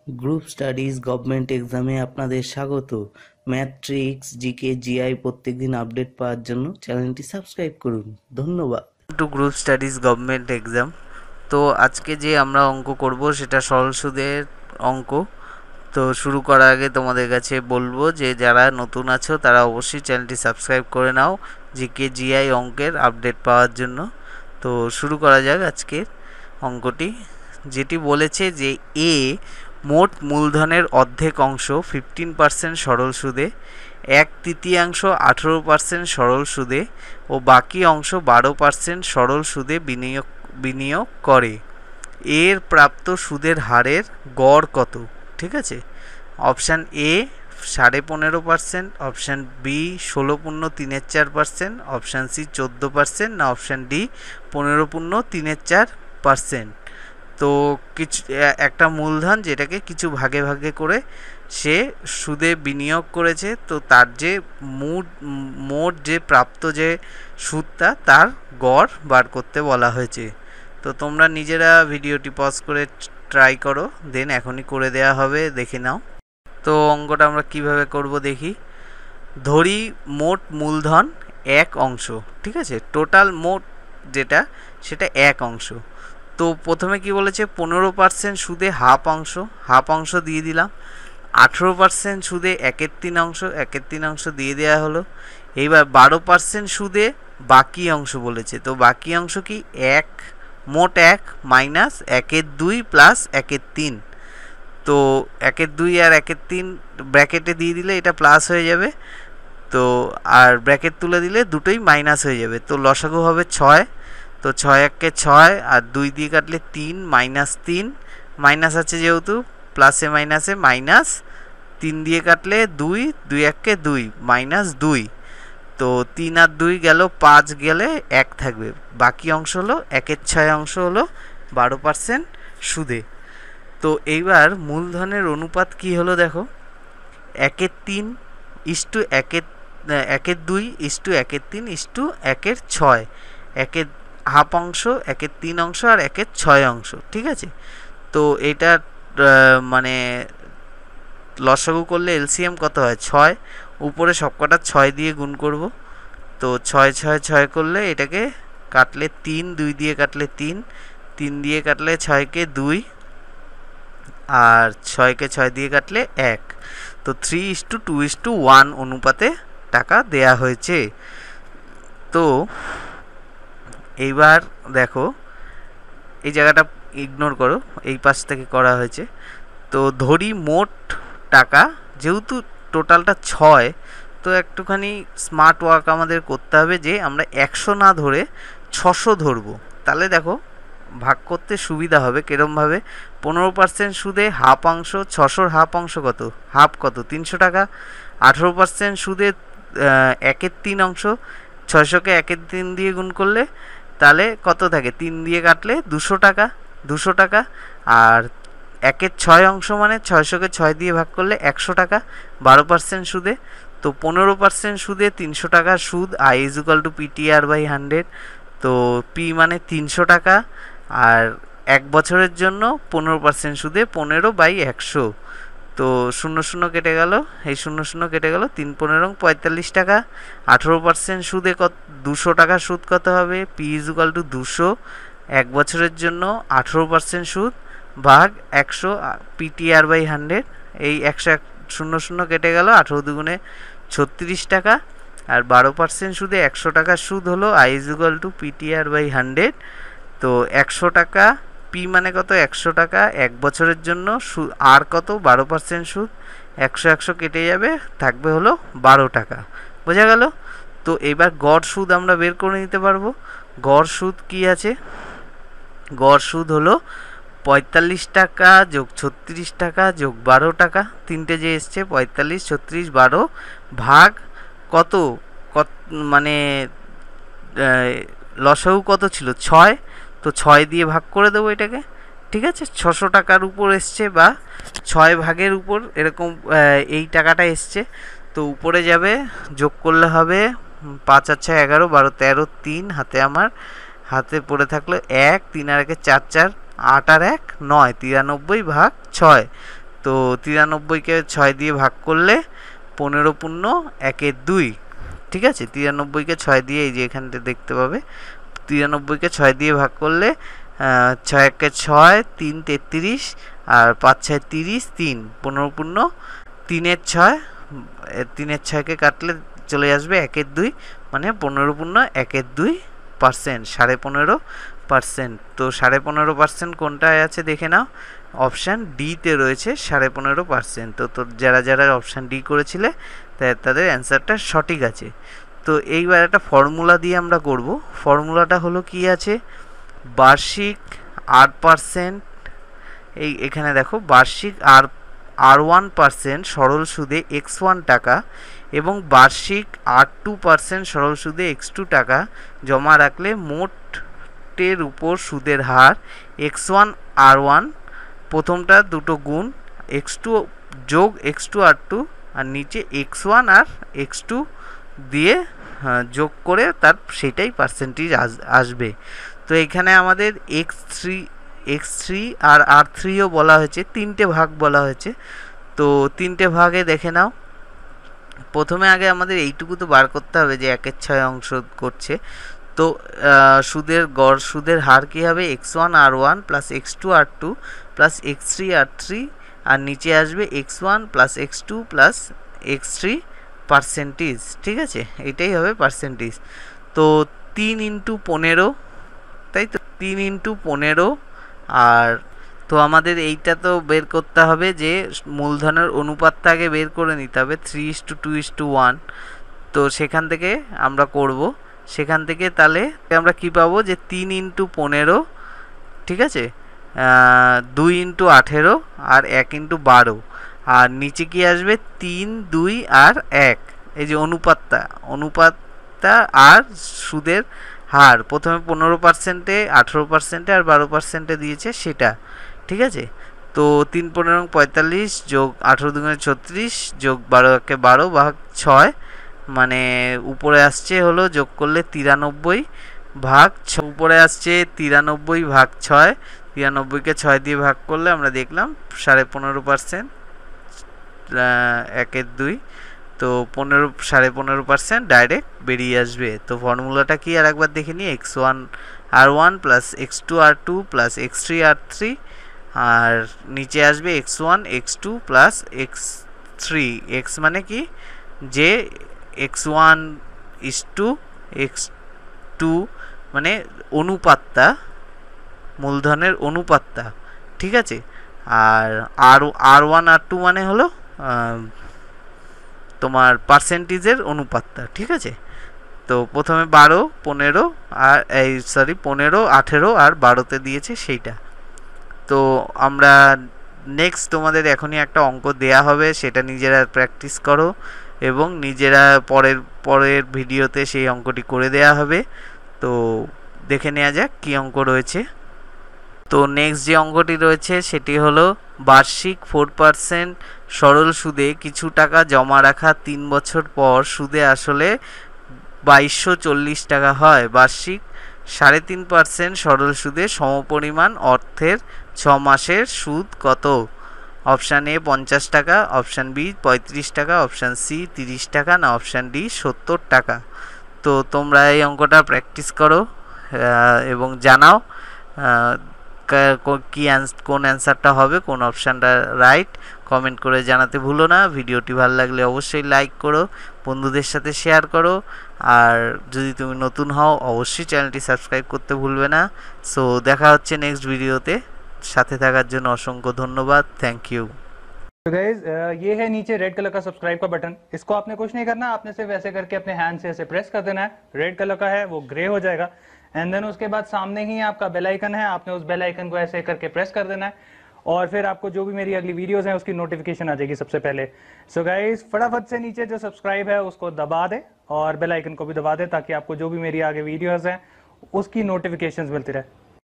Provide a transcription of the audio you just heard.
Group studies government এক্সামে আপনাদের স্বাগত। ম্যাট্রিক্স, জিকে, জিআই প্রত্যেকদিন আপডেট পাওয়ার জন্য চ্যানেলটি সাবস্ক্রাইব করুন। ধন্যবাদ। To group studies government exam. তো আজকে যে আমরা অঙ্ক করব সেটা সরল সুদের অঙ্ক। তো শুরু করার আগে তোমাদের কাছে বলবো যে যারা নতুন আছো তারা অবশ্যই চ্যানেলটি সাবস্ক্রাইব করে নাও জিকে জিআই অঙ্কের আপডেট পাওয়ার জন্য। তো শুরু করা যাক আজকের অঙ্কটি, যেটি বলেছে যে এ মোট মূলধনের অর্ধেক অংশ 15% সরল সুদে, 1/3 18% সরল সুদে ও বাকি অংশ 12% সরল সুদে বিনিয়োগ করে। এর প্রাপ্ত সুদের হারের গড় কত? ঠিক আছে, option A 15.5%, option B 16.34%, option C 14%, না অপশান ডি 15.34%। তো কিছু একটা মূলধন যেটাকে কিছু ভাগে ভাগে করে সে সুদে বিনিয়োগ করেছে, তো তার যে মোট যে প্রাপ্ত যে সুদটা তার গড় বার করতে বলা হয়েছে। তো তোমরা নিজেরা ভিডিওটি পজ করে ট্রাই করো, দেন এখনই করে দেয়া হবে, দেখে নাও। তো অঙ্কটা আমরা কিভাবে করব দেখি। ধরি মোট মূলধন এক অংশ, ঠিক আছে, টোটাল মোট যেটা সেটা এক অংশ। তো প্রথমে কি বলেছে, 15% সুদে হাফ অংশ দিয়ে দিলাম। 18% সুদে 1/3 অংশ দিয়ে দেওয়া হলো। এইবার 12% সুদে বাকি অংশ বলেছে, তো বাকি অংশ কি এক, মোট 1 মাইনাস 1/2 প্লাস 1/3। তো 1/2 আর 1/3 ব্র্যাকেটে দিয়ে দিলে এটা প্লাস হয়ে যাবে, তো আর ব্র্যাকেট তুলে দিলে দুটোই মাইনাস হয়ে যাবে। তো লসাগু হবে 6, তো 6 1 6 আর 2 দিয়ে কাটলে 3 মাইনাস 3, মাইনাস আছে যেহেতু প্লাসে মাইনাসে মাইনাস 3 দিয়ে কাটলে 2, 2 1 2 মাইনাস 2। তো 3 আর 2 গেল, 5 গেলে 1 থাকবে, বাকি অংশ হলো 1/6 অংশ হলো 12% সুদে। তো এইবার মূলধনের অনুপাত কি হলো দেখো, 1/3 ইস্টু 1/2 ইস্টু 1/3 ইস্টু 1/6, একের হাফ অংশ 1/3 অংশ আর 1/6 অংশ, ঠিক আছে। তো এটা মানে লসাগু করলে এলসিএম কত হয় 6, উপরে সবকটা 6 দিয়ে গুণ করব। তো 6 6 6 করলে এটাকে কাটলে 3, 2 দিয়ে কাটলে 3, 3 দিয়ে কাটলে 6কে 2 আর 6কে 6 দিয়ে কাটলে 1। তো 3:2:1 অনুপাতে টাকা দেয়া হয়েছে। তো এইবার দেখো এই জায়গাটা ইগনোর করো, এই পাশ থেকে করা হয়েছে। তো ধরি মোট টাকা, যেহেতু টোটালটা 6, তো একটুখানি স্মার্ট ওয়ার্ক আমাদের করতে হবে যে আমরা 100 না ধরে 600 ধরবো, তাহলে দেখো ভাগ করতে সুবিধা হবে। কিরমভাবে, 15% সুদে হাফ অংশ, 600 হাফ অংশ কত, হাফ কত 300 টাকা। 18% সুদে 1/3 অংশ, 600কে 1/3 দিয়ে গুণ করলে তাহলে কত থাকে, 3 দিয়ে কাটলে 200 টাকা, 200 টাকা। আর 1/6 অংশ মানে 600কে 6 দিয়ে ভাগ করলে 100 টাকা 12% সুদে। তো 15% সুদে 300 টাকা সুদ, I is equal to PTR/100। তো পি মানে 300 টাকা, আর 1 বছরের জন্য 15% সুদে 15/100। তো 0 কেটে গেল, এই 0 কেটে গেল, 3 15 45 টাকা। 18% সুদে কত, 200 টাকা সুদ কত হবে, পি ইজ ইকুয়াল টু 200, 1 বছরের জন্য 18% সুদ ভাগ 100 PTR/100। এই 100 0 কেটে গেল, 18 দুগুণে 36 টাকা, আর 12% সুদে 100 টাকা সুদ হলো I is equal to PTR/100। তো 100 টাকা, পি মানে কত 100 টাকা 1 বছরের জন্য, আর কত 12% সুদ, 100 100 কেটে যাবে, থাকবে হলো 12 টাকা। বোঝা গেল? তো এবার গড় সুদ আমরা বের করে নিতে পারবো। গড় সুদ কি আছে, গড় সুদ হলো 45 টাকা যোগ 36 টাকা যোগ 12 টাকা, তিনটে যে এসছে 45 36 12 ভাগ কত, মানে লসাগু কত ছিল 6, তো 6 দিয়ে ভাগ করে দেবো এটাকে, ঠিক আছে। 600 টাকার উপর এসছে বা 6 ভাগের উপর এরকম এই টাকাটা এসছে, তো উপরে যাবে, যোগ করলে হবে 5 আর 6 11 12 13, 3 হাতে আমার হাতে পড়ে থাকলো 1, 3 আর 1 4 4, 8 আর 1 9, 93 ভাগ 6। তো 93কে 6 দিয়ে ভাগ করলে 15 পূর্ণ 1/2, ঠিক আছে। 93কে 6 দিয়ে, এই যে এখানটা দেখতে পাবে, 93কে 6 দিয়ে ভাগ করলে 6 1 6, 3 33, আর 5 6 30, 3 15 পূর্ণ 3 6, 3 6কে কাটলে চলে আসবে 1/2, মানে 15 পূর্ণ 1/2%, 15.5%। তো 15.5% কোনটায় আছে দেখে নাও, অপশান ডিতে রয়েছে 15.5%। তো যারা যারা অপশান ডি করেছিলে তাদের অ্যান্সারটা সঠিক আছে। তো এইবার একটা ফর্মুলা দিয়ে আমরা করব। ফর্মুলাটা হলো কি আছে, বার্ষিক 8%, এখানে দেখো বার্ষিক R1% সরল সুদে x1 টাকা এবং বার্ষিক R2% সরল সুদে x2 টাকা জমা রাখলে মোটের উপর সুদের হার x1 R1, প্রথমটা দুটো গুণ x2 যোগ x2 R2, আর নিচে x1 আর x2 দিয়ে যোগ করে তার সেটাই পার্সেন্টেজ আসবে। তো এখানে আমাদের x3 আর R3ও বলা হয়েছে, 3টে ভাগ বলা হয়েছে। তো 3টে ভাগে দেখে নাও, প্রথমে আগে আমাদের এইটুকু তো বার করতে হবে যে 1/6 অংশ করছে। তো সুদের হার কী হবে, x1 R1 plus x2 R2 plus x3 R3, আর নিচে আসবে x1 plus x2 plus x3 percentage, ঠিক আছে, এটাই হবে পার্সেন্টেজ। তো 3 × 15, তাই তো 3 × 15, আর তো আমাদের এইটা তো বের করতে হবে যে মূলধনের অনুপাতটা আগে বের করে নিতে হবে 3:2:1। তো সেখান থেকে আমরা করব, সেখান থেকে তাহলে আমরা কি পাবো যে 3 × 15, ঠিক আছে, 2 × 18 আর 1 × 12, আর নিচে কি আসবে 3 2 আর 1, এই যে অনুপাতটা আর সুদের হার প্রথমে 15%, 18% আর 12% দিয়েছে সেটা, ঠিক আছে। তো 3 15 45 যোগ 18 2 36 যোগ 12 1 12 ভাগ 6, মানে উপরে আসছে হলো যোগ করলে 93 ভাগ 6, উপরে আসছে 93 ভাগ 6, 93কে 6 দিয়ে ভাগ করলে আমরা দেখলাম 15.5%, 1/2, তো 15.5% ডাইরেক্ট বেরিয়ে আসবে। তো ফর্মুলাটা কি আর একবার দেখে নিই, x1 R1 plus x2 R2 plus x3 R3, আর নিচে আসবে x1 x2 plus x3, x মানে কি যে x1 is to x2 মানে অনুপাতটা, মূলধনের অনুপাতটা, ঠিক আছে। আর R1 R2 মানে হলো তোমার পার্সেন্টেজের অনুপাতটা, ঠিক আছে। তো প্রথমে 12 15 আর 15 18 আর 12তে দিয়েছে সেইটা। তো আমরা নেক্সট তোমাদের এখনই একটা অঙ্ক দেয়া হবে, সেটা নিজেরা প্র্যাকটিস করো এবং নিজেরা পরের ভিডিওতে সেই অঙ্কটি করে দেয়া হবে। তো দেখে নেওয়া যাক কী অঙ্ক রয়েছে। তো নেক্সট যে অঙ্কটি রয়েছে সেটি হলো বার্ষিক 4% সরল সুদে কিছু টাকা জমা রাখা 3 বছর পর সুদে আসলে 2240 টাকা হয়। বার্ষিক 3.5% সরল সুদে সমপরিমাণ অর্থের 6 মাসের সুদ কত? অপশান এ 50 টাকা, অপশান বি 35 টাকা, অপশান সি 30 টাকা, না অপশান ডি 70 টাকা। তো তোমরা এই অঙ্কটা প্র্যাকটিস করো এবং জানাও কোন অ্যান্সারটা হবে, কোন অপশানটা রাইট, কমেন্ট করে জানাতে ভুলো না। ভিডিওটি ভালো লাগলে অবশ্যই লাইক করো, বন্ধুদের সাথে শেয়ার করো, আর যদি তুমি নতুন হও অবশ্যই চ্যানেলটি সাবস্ক্রাইব করতে ভুলবে না। সো দেখা হচ্ছে নেক্সট ভিডিওতে, সাথে থাকার জন্য অসংখ্য ধন্যবাদ, থ্যাংক ইউ। तो गाइज ये है नीचे रेड कलर का सब्सक्राइब का बटन, इसको आपने कुछ नहीं करना, आपने सिर्फ ऐसे करके अपने हैंड से ऐसे प्रेस कर देना है, रेड कलर का है वो ग्रे हो जाएगा, एंड देन उसके बाद सामने ही आपका बेल आइकन है, आपने उस बेल आइकन को ऐसे करके प्रेस कर देना है, और फिर आपको जो भी मेरी अगली वीडियोस हैं उसकी नोटिफिकेशन आ जाएगी सबसे पहले। सो गाइज फटाफट से नीचे जो सब्सक्राइब है उसको दबा दे और बेल आइकन को भी दबा दे, ताकि आपको जो भी मेरी आगे वीडियोस हैं उसकी नोटिफिकेशंस मिलती रहे।